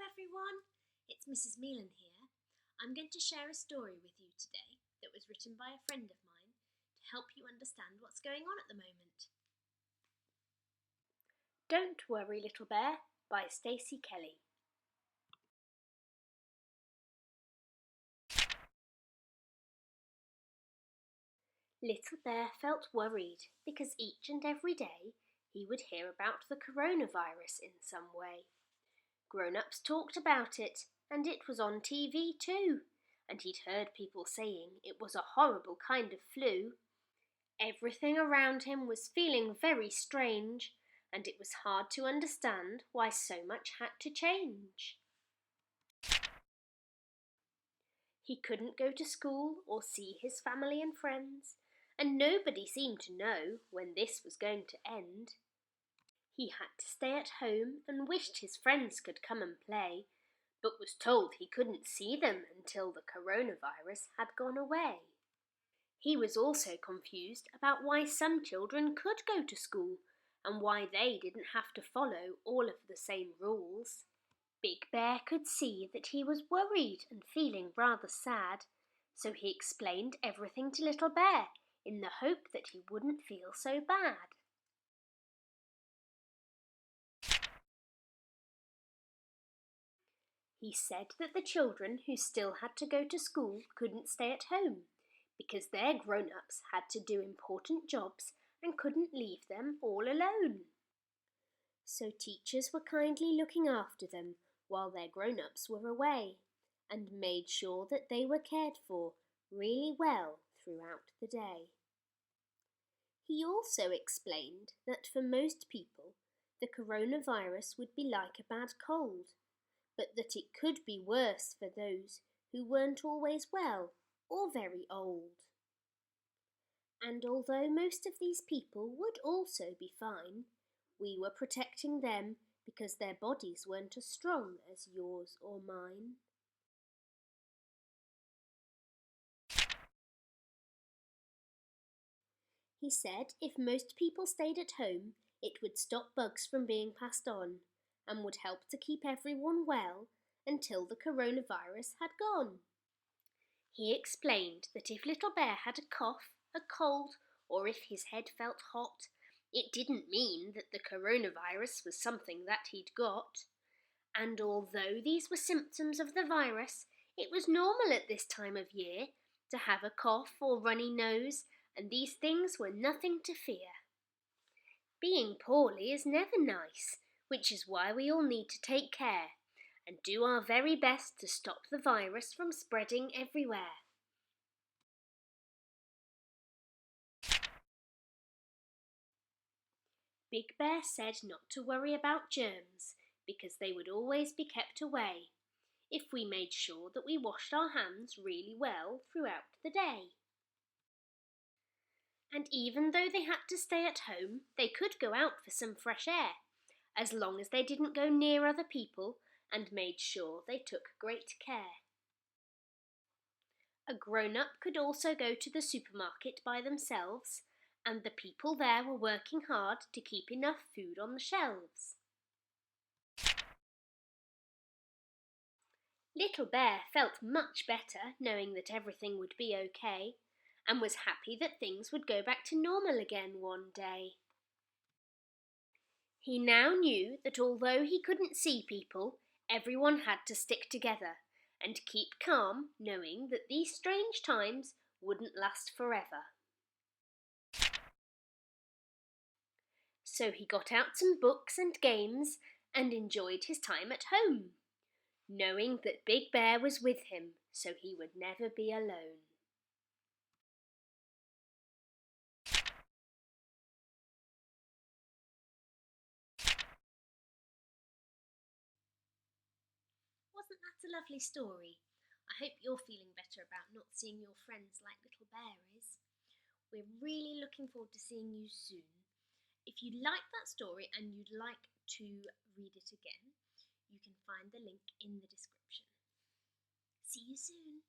everyone, it's Mrs Melen here. I'm going to share a story with you today that was written by a friend of mine to help you understand what's going on at the moment. Don't Worry Little Bear by Stacey Kelly. Little Bear felt worried because each and every day he would hear about the coronavirus in some way. Grown-ups talked about it, and it was on TV too, and he'd heard people saying it was a horrible kind of flu. Everything around him was feeling very strange, and it was hard to understand why so much had to change. He couldn't go to school or see his family and friends, and nobody seemed to know when this was going to end. He had to stay at home and wished his friends could come and play, but was told he couldn't see them until the coronavirus had gone away. He was also confused about why some children could go to school and why they didn't have to follow all of the same rules. Big Bear could see that he was worried and feeling rather sad, so he explained everything to Little Bear in the hope that he wouldn't feel so bad. He said that the children who still had to go to school couldn't stay at home because their grown-ups had to do important jobs and couldn't leave them all alone. So teachers were kindly looking after them while their grown-ups were away and made sure that they were cared for really well throughout the day. He also explained that for most people, the coronavirus would be like a bad cold, but that it could be worse for those who weren't always well or very old. And although most of these people would also be fine, we were protecting them because their bodies weren't as strong as yours or mine. He said if most people stayed at home, it would stop bugs from being passed on and would help to keep everyone well until the coronavirus had gone. He explained that if Little Bear had a cough, a cold, or if his head felt hot, it didn't mean that the coronavirus was something that he'd got. And although these were symptoms of the virus, it was normal at this time of year to have a cough or runny nose, and these things were nothing to fear. Being poorly is never nice, which is why we all need to take care and do our very best to stop the virus from spreading everywhere. Big Bear said not to worry about germs because they would always be kept away if we made sure that we washed our hands really well throughout the day. And even though they had to stay at home, they could go out for some fresh air, as long as they didn't go near other people and made sure they took great care. A grown-up could also go to the supermarket by themselves, and the people there were working hard to keep enough food on the shelves. Little Bear felt much better knowing that everything would be okay, and was happy that things would go back to normal again one day. He now knew that although he couldn't see people, everyone had to stick together and keep calm, knowing that these strange times wouldn't last forever. So he got out some books and games and enjoyed his time at home, knowing that Big Bear was with him so he would never be alone. Wasn't that a lovely story? I hope you're feeling better about not seeing your friends like Little Bear is. We're really looking forward to seeing you soon. If you like that story and you'd like to read it again, you can find the link in the description. See you soon.